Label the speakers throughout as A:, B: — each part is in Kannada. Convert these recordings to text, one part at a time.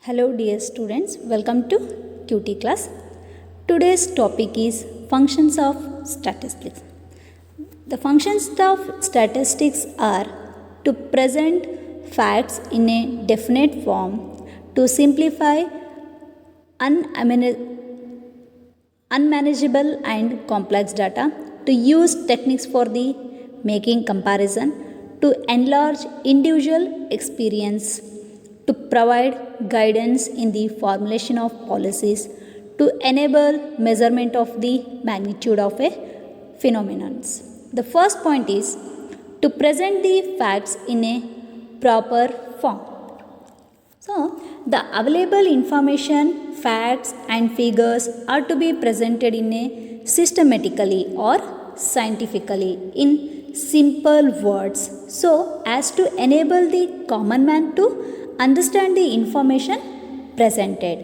A: Hello dear students, welcome to QT class. Today's topic is functions of statistics. The functions of statistics are to present facts in a definite form, to simplify unmanageable and complex data, to use techniques for the making comparison, to enlarge individual experience, to provide guidance in the formulation of policies, to enable measurement of the magnitude of a phenomenon. The first point is to present the facts in a proper form. So, the available information, facts and figures are to be presented in a systematically or scientifically in simple words, so as to enable the common man to understand the information presented.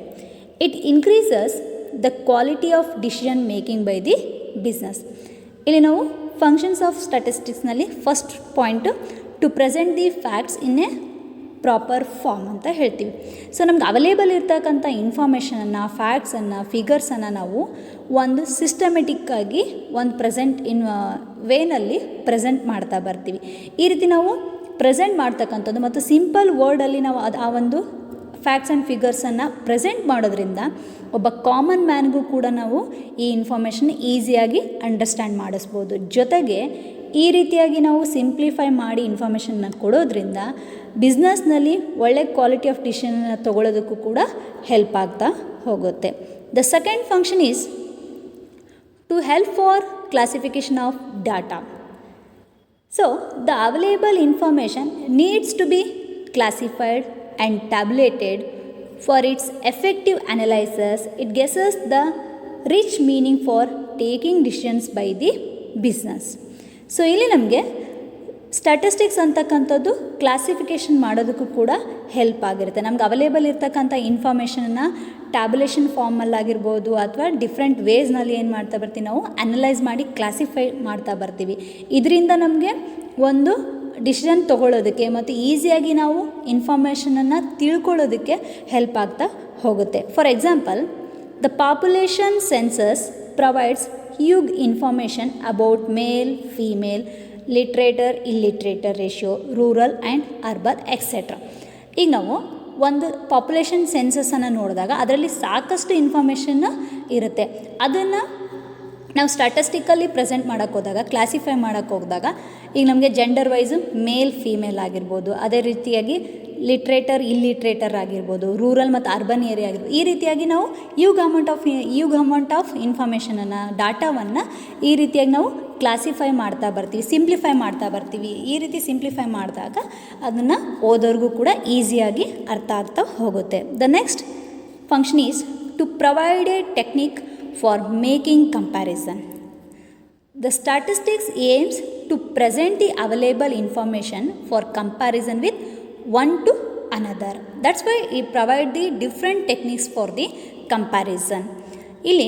A: It increases the quality of decision making by the business. ಇಲ್ಲಿ ನಾವು ಫಂಕ್ಷನ್ಸ್ ಆಫ್ ಸ್ಟ್ಯಾಟಿಸ್ಟಿಕ್ಸ್ನಲ್ಲಿ first point to present the facts in a proper form ಅಂತ ಹೇಳ್ತೀವಿ. ಸೊ ನಮ್ಗೆ ಅವೈಲೇಬಲ್ ಇರ್ತಕ್ಕಂಥ ಇನ್ಫಾರ್ಮೇಷನನ್ನು, ಫ್ಯಾಕ್ಟ್ಸನ್ನು, ಫಿಗರ್ಸನ್ನು ನಾವು ಒಂದು ಸಿಸ್ಟಮೆಟಿಕ್ಕಾಗಿ ಒಂದು ವೇನಲ್ಲಿ ಪ್ರೆಸೆಂಟ್ ಮಾಡ್ತಾ ಬರ್ತೀವಿ. ಈ ರೀತಿ ನಾವು ಪ್ರೆಸೆಂಟ್ ಮಾಡ್ತಕ್ಕಂಥದ್ದು ಮತ್ತು ಸಿಂಪಲ್ ವರ್ಡಲ್ಲಿ ನಾವು ಆ ಒಂದು ಫ್ಯಾಕ್ಟ್ಸ್ ಆ್ಯಂಡ್ ಫಿಗರ್ಸನ್ನು ಪ್ರೆಸೆಂಟ್ ಮಾಡೋದ್ರಿಂದ ಒಬ್ಬ ಕಾಮನ್ ಮ್ಯಾನ್ಗೂ ಕೂಡ ನಾವು ಈ ಇನ್ಫಾರ್ಮೇಷನ್ ಈಸಿಯಾಗಿ ಅಂಡರ್ಸ್ಟ್ಯಾಂಡ್ ಮಾಡಿಸ್ಬೋದು. ಜೊತೆಗೆ ಈ ರೀತಿಯಾಗಿ ನಾವು ಸಿಂಪ್ಲಿಫೈ ಮಾಡಿ ಇನ್ಫಾರ್ಮೇಷನ್ನ ಕೊಡೋದ್ರಿಂದ ಬಿಸ್ನೆಸ್ನಲ್ಲಿ ಒಳ್ಳೆ ಕ್ವಾಲಿಟಿ ಆಫ್ ಡಿಸಿಷನ್ನ ತೊಗೊಳೋದಕ್ಕೂ ಕೂಡ ಹೆಲ್ಪ್ ಆಗ್ತಾ ಹೋಗುತ್ತೆ. The second function is to help for classification of data. So, the available information needs to be classified and tabulated for its effective analysis. It gives us the rich meaning for taking decisions by the business. So, ಇಲ್ಲಿ ನಮಗೆ ಸ್ಟ್ಯಾಟಿಸ್ಟಿಕ್ಸ್ ಅಂತಕ್ಕಂಥದ್ದು ಕ್ಲಾಸಿಫಿಕೇಷನ್ ಮಾಡೋದಕ್ಕೂ ಕೂಡ ಹೆಲ್ಪ್ ಆಗಿರುತ್ತೆ. ನಮ್ಗೆ ಅವೈಲೇಬಲ್ ಇರ್ತಕ್ಕಂಥ ಇನ್ಫಾರ್ಮೇಷನನ್ನು ಟ್ಯಾಬ್ಯುಲೇಷನ್ ಫಾರ್ಮಲ್ಲಾಗಿರ್ಬೋದು ಅಥವಾ ಡಿಫ್ರೆಂಟ್ ವೇಸ್ನಲ್ಲಿ ಏನು ಮಾಡ್ತಾ ಬರ್ತೀವಿ, ನಾವು ಅನಲೈಸ್ ಮಾಡಿ ಕ್ಲಾಸಿಫೈ ಮಾಡ್ತಾ ಬರ್ತೀವಿ. ಇದರಿಂದ ನಮಗೆ ಒಂದು ಡಿಸಿಷನ್ ತೊಗೊಳ್ಳೋದಕ್ಕೆ ಮತ್ತು ಈಸಿಯಾಗಿ ನಾವು ಇನ್ಫಾರ್ಮೇಷನನ್ನು ತಿಳ್ಕೊಳ್ಳೋದಕ್ಕೆ ಹೆಲ್ಪ್ ಆಗ್ತಾ ಹೋಗುತ್ತೆ. For example, the population census provides huge information about male, female, literate, illiterate ratio, rural and urban etcetera. ಈಗ ನಾವು ಒಂದು ಪಾಪ್ಯುಲೇಷನ್ ಸೆನ್ಸಸನ್ನು ನೋಡಿದಾಗ ಅದರಲ್ಲಿ ಸಾಕಷ್ಟು ಇನ್ಫಾರ್ಮೇಷನ್ ಇರುತ್ತೆ. ಅದನ್ನು ನಾವು ಸ್ಟ್ಯಾಟಿಸ್ಟಿಕಲ್ಲಿ ಪ್ರೆಸೆಂಟ್ ಮಾಡೋಕ್ಕೆ ಹೋದಾಗ, ಕ್ಲಾಸಿಫೈ ಮಾಡೋಕ್ಕೆ ಹೋದಾಗ ಈಗ ನಮಗೆ ಜೆಂಡರ್ ವೈಸು ಮೇಲ್, ಫೀಮೇಲ್ ಆಗಿರ್ಬೋದು, ಅದೇ ರೀತಿಯಾಗಿ ಲಿಟ್ರೇಟರ್, ಇಲ್ಲಿಟ್ರೇಟರ್ ಆಗಿರ್ಬೋದು, ರೂರಲ್ ಮತ್ತು ಅರ್ಬನ್ ಏರಿಯಾ ಆಗಿರ್ಬೋದು, ಈ ರೀತಿಯಾಗಿ ನಾವು ಹ್ಯೂಗ್ ಅಮೌಂಟ್ ಆಫ್ ಇನ್ಫಾರ್ಮೇಷನನ್ನು, ಡಾಟಾವನ್ನು ಈ ರೀತಿಯಾಗಿ ನಾವು ಕ್ಲಾಸಿಫೈ ಮಾಡ್ತಾ ಬರ್ತೀವಿ, ಸಿಂಪ್ಲಿಫೈ ಮಾಡ್ತಾ ಬರ್ತೀವಿ. ಈ ರೀತಿ ಸಿಂಪ್ಲಿಫೈ ಮಾಡಿದಾಗ ಅದನ್ನು ಓದೋರಿಗೂ ಕೂಡ ಈಸಿಯಾಗಿ ಅರ್ಥ ಆಗ್ತಾ ಹೋಗುತ್ತೆ. The next function is to provide a technique for making comparison. The statistics aims to present the available information for comparison with one to another. That's why we provide the different techniques for the comparison. ಇಲ್ಲಿ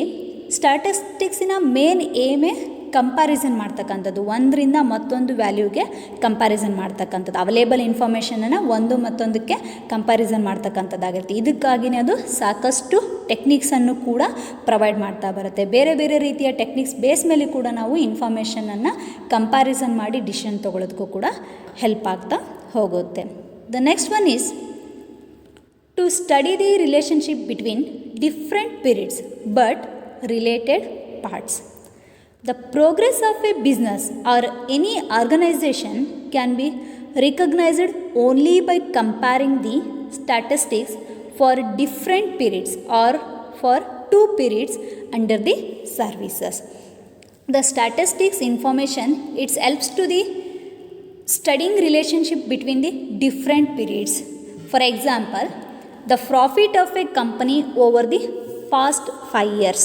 A: ಸ್ಟ್ಯಾಟಿಸ್ಟಿಕ್ಸಿನ ಮೇನ್ ಏಮೇ ಕಂಪ್ಯಾರಿಸನ್ ಮಾಡ್ತಕ್ಕಂಥದ್ದು, ಒಂದರಿಂದ ಮತ್ತೊಂದು ವ್ಯಾಲ್ಯೂಗೆ ಕಂಪ್ಯಾರಿಸನ್ ಮಾಡ್ತಕ್ಕಂಥದ್ದು, ಅವೈಲೇಬಲ್ ಇನ್ಫಾರ್ಮೇಷನನ್ನು ಒಂದು ಮತ್ತೊಂದಕ್ಕೆ ಕಂಪ್ಯಾರಿಸನ್ ಮಾಡ್ತಕ್ಕಂಥದ್ದಾಗಿರುತ್ತೆ. ಇದಕ್ಕಾಗಿಯೇ ಅದು ಸಾಕಷ್ಟು ಟೆಕ್ನಿಕ್ಸನ್ನು ಕೂಡ ಪ್ರೊವೈಡ್ ಮಾಡ್ತಾ ಬರುತ್ತೆ. ಬೇರೆ ಬೇರೆ ರೀತಿಯ ಟೆಕ್ನಿಕ್ಸ್ ಬೇಸ್ ಮೇಲೆ ಕೂಡ ನಾವು ಇನ್ಫಾರ್ಮೇಷನನ್ನು ಕಂಪ್ಯಾರಿಸನ್ ಮಾಡಿ ಡಿಸಿಷನ್ ತೊಗೊಳೋದಕ್ಕೂ ಕೂಡ ಹೆಲ್ಪ್ ಆಗ್ತಾ ಹೋಗುತ್ತೆ. The next one is to study the relationship between different periods but related parts. The progress of a business or any organization can be recognized only by comparing the statistics for different periods or for two periods under the services. The statistics information, it helps to the studying relationship between the different periods. For example, the profit of a company over the past 5 years.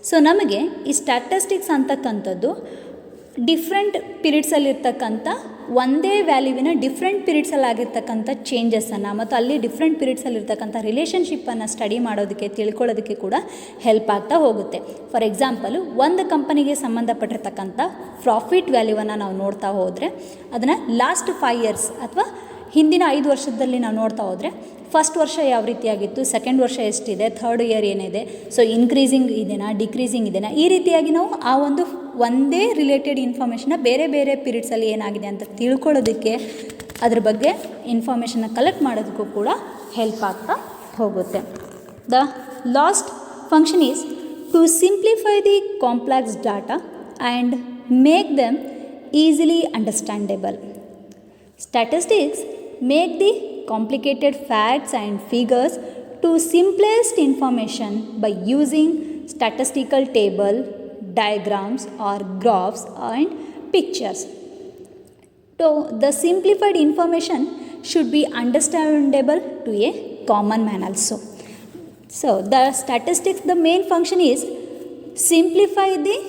A: So ನಮಗೆ ಈ ಸ್ಟ್ಯಾಟಿಸ್ಟಿಕ್ಸ್ ಅಂತಕ್ಕಂಥದ್ದು ಡಿಫ್ರೆಂಟ್ ಪೀರಿಯಡ್ಸಲ್ಲಿರ್ತಕ್ಕಂಥ ಒಂದೇ ವ್ಯಾಲ್ಯೂವಿನ ಡಿಫ್ರೆಂಟ್ ಪೀರಿಯಡ್ಸಲ್ಲಿ ಆಗಿರ್ತಕ್ಕಂಥ ಚೇಂಜಸನ್ನು ಮತ್ತು ಅಲ್ಲಿ ಡಿಫ್ರೆಂಟ್ ಪೀರಿಯಡ್ಸಲ್ಲಿರ್ತಕ್ಕಂಥ ರಿಲೇಷನ್ಶಿಪ್ಪನ್ನು ಸ್ಟಡಿ ಮಾಡೋದಕ್ಕೆ, ತಿಳ್ಕೊಳ್ಳೋದಕ್ಕೆ ಕೂಡ ಹೆಲ್ಪ್ ಆಗ್ತಾ ಹೋಗುತ್ತೆ. ಫಾರ್ ಎಕ್ಸಾಂಪಲು, ಒಂದು ಕಂಪನಿಗೆ ಸಂಬಂಧಪಟ್ಟಿರ್ತಕ್ಕಂಥ ಪ್ರಾಫಿಟ್ ವ್ಯಾಲ್ಯೂವನ್ನು ನಾವು ನೋಡ್ತಾ ಹೋದರೆ ಅದನ್ನು ಲಾಸ್ಟ್ 5 ಇಯರ್ಸ್ ಅಥವಾ ಹಿಂದಿನ 5 ವರ್ಷದಲ್ಲಿ ನಾವು ನೋಡ್ತಾ ಹೋದರೆ ಫಸ್ಟ್ ವರ್ಷ ಯಾವ ರೀತಿಯಾಗಿತ್ತು, ಸೆಕೆಂಡ್ ವರ್ಷ ಎಷ್ಟಿದೆ, ಥರ್ಡ್ ಇಯರ್ ಏನಿದೆ, ಸೊ ಇನ್ಕ್ರೀಸಿಂಗ್ ಇದೆನಾ ಡಿಕ್ರೀಸಿಂಗ್ ಇದೆನಾ, ಈ ರೀತಿಯಾಗಿ ನಾವು ಆ ಒಂದೇ ರಿಲೇಟೆಡ್ ಇನ್ಫಾರ್ಮೇಷನ್ನ ಬೇರೆ ಬೇರೆ ಪೀರಿಯಡ್ಸಲ್ಲಿ ಏನಾಗಿದೆ ಅಂತ ತಿಳ್ಕೊಳ್ಳೋದಕ್ಕೆ ಅದ್ರ ಬಗ್ಗೆ ಇನ್ಫಾರ್ಮೇಷನ್ನ ಕಲೆಕ್ಟ್ ಮಾಡೋದಕ್ಕೂ ಕೂಡ ಹೆಲ್ಪ್ ಆಗ್ತಾ ಹೋಗುತ್ತೆ. The last function is to simplify the complex data and make them easily understandable. Statistics make the complicated facts and figures to simplest information by using statistical table, diagrams or graphs and pictures. So the simplified information should be understandable to a common man also. So the statistics, the main function is simplify the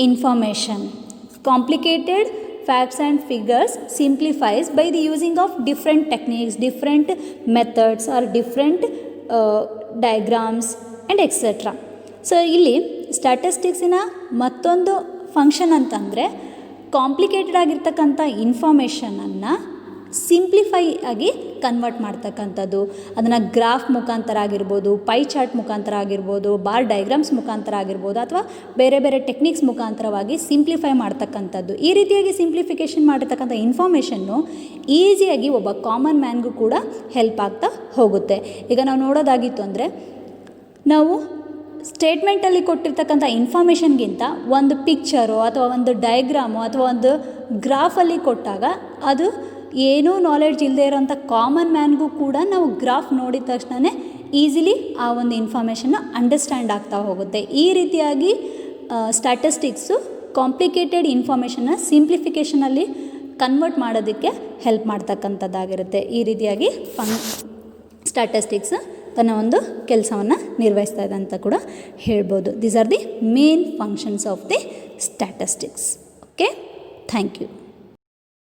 A: information. Complicated facts and figures simplifies by the using of different techniques, different methods or different diagrams and etc. So ಇಲ್ಲಿ ಸ್ಟ್ಯಾಟಿಸ್ಟಿಕ್ಸಿನ ಮತ್ತೊಂದು ಫಂಕ್ಷನ್ ಅಂತಂದರೆ ಕಾಂಪ್ಲಿಕೇಟೆಡ್ ಆಗಿರ್ತಕ್ಕಂಥ ಇನ್ಫಾರ್ಮೇಷನನ್ನು ಸಿಂಪ್ಲಿಫೈ ಆಗಿ ಕನ್ವರ್ಟ್ ಮಾಡ್ತಕ್ಕಂಥದ್ದು. ಅದನ್ನು ಗ್ರಾಫ್ ಮುಖಾಂತರ ಆಗಿರ್ಬೋದು, ಪೈ ಚಾರ್ಟ್ ಮುಖಾಂತರ ಆಗಿರ್ಬೋದು, ಬಾರ್ ಡೈಗ್ರಾಮ್ಸ್ ಮುಖಾಂತರ ಆಗಿರ್ಬೋದು, ಅಥವಾ ಬೇರೆ ಬೇರೆ ಟೆಕ್ನಿಕ್ಸ್ ಮುಖಾಂತರವಾಗಿ ಸಿಂಪ್ಲಿಫೈ ಮಾಡ್ತಕ್ಕಂಥದ್ದು. ಈ ರೀತಿಯಾಗಿ ಸಿಂಪ್ಲಿಫಿಕೇಷನ್ ಮಾಡಿರ್ತಕ್ಕಂಥ ಇನ್ಫಾರ್ಮೇಷನ್ನು ಈಸಿಯಾಗಿ ಒಬ್ಬ ಕಾಮನ್ ಮ್ಯಾನ್ಗೂ ಕೂಡ ಹೆಲ್ಪ್ ಆಗ್ತಾ ಹೋಗುತ್ತೆ. ಈಗ ನಾವು ನೋಡೋದಾಗಿತ್ತು ಅಂದರೆ ನಾವು ಸ್ಟೇಟ್ಮೆಂಟಲ್ಲಿ ಕೊಟ್ಟಿರ್ತಕ್ಕಂಥ ಇನ್ಫಾರ್ಮೇಷನ್ಗಿಂತ ಒಂದು ಪಿಕ್ಚರೋ ಅಥವಾ ಒಂದು ಡಯಾಗ್ರಾಮು ಅಥವಾ ಒಂದು ಗ್ರಾಫಲ್ಲಿ ಕೊಟ್ಟಾಗ ಅದು ಏನೂ ನಾಲೆಡ್ಜ್ ಇಲ್ಲದೆ ಇರೋಂಥ ಕಾಮನ್ ಮ್ಯಾನ್ಗೂ ಕೂಡ ನಾವು ಗ್ರಾಫ್ ನೋಡಿದ ತಕ್ಷಣ ಈಸಿಲಿ ಆ ಒಂದು ಇನ್ಫಾರ್ಮೇಷನ್ನ ಅಂಡರ್ಸ್ಟ್ಯಾಂಡ್ ಆಗ್ತಾ ಹೋಗುತ್ತೆ. ಈ ರೀತಿಯಾಗಿ ಸ್ಟ್ಯಾಟಿಸ್ಟಿಕ್ಸು ಕಾಂಪ್ಲಿಕೇಟೆಡ್ ಇನ್ಫಾರ್ಮೇಷನ್ನ ಸಿಂಪ್ಲಿಫಿಕೇಷನಲ್ಲಿ ಕನ್ವರ್ಟ್ ಮಾಡೋದಕ್ಕೆ ಹೆಲ್ಪ್ ಮಾಡ್ತಕ್ಕಂಥದ್ದಾಗಿರುತ್ತೆ. ಈ ರೀತಿಯಾಗಿ ಸ್ಟ್ಯಾಟಿಸ್ಟಿಕ್ಸ್ ತನ್ನ ಒಂದು ಕೆಲಸವನ್ನು ನಿರ್ವಹಿಸ್ತಾ ಇದೆ ಅಂತ ಕೂಡ ಹೇಳ್ಬೋದು. These are the main functions of the statistics. Okay, thank you.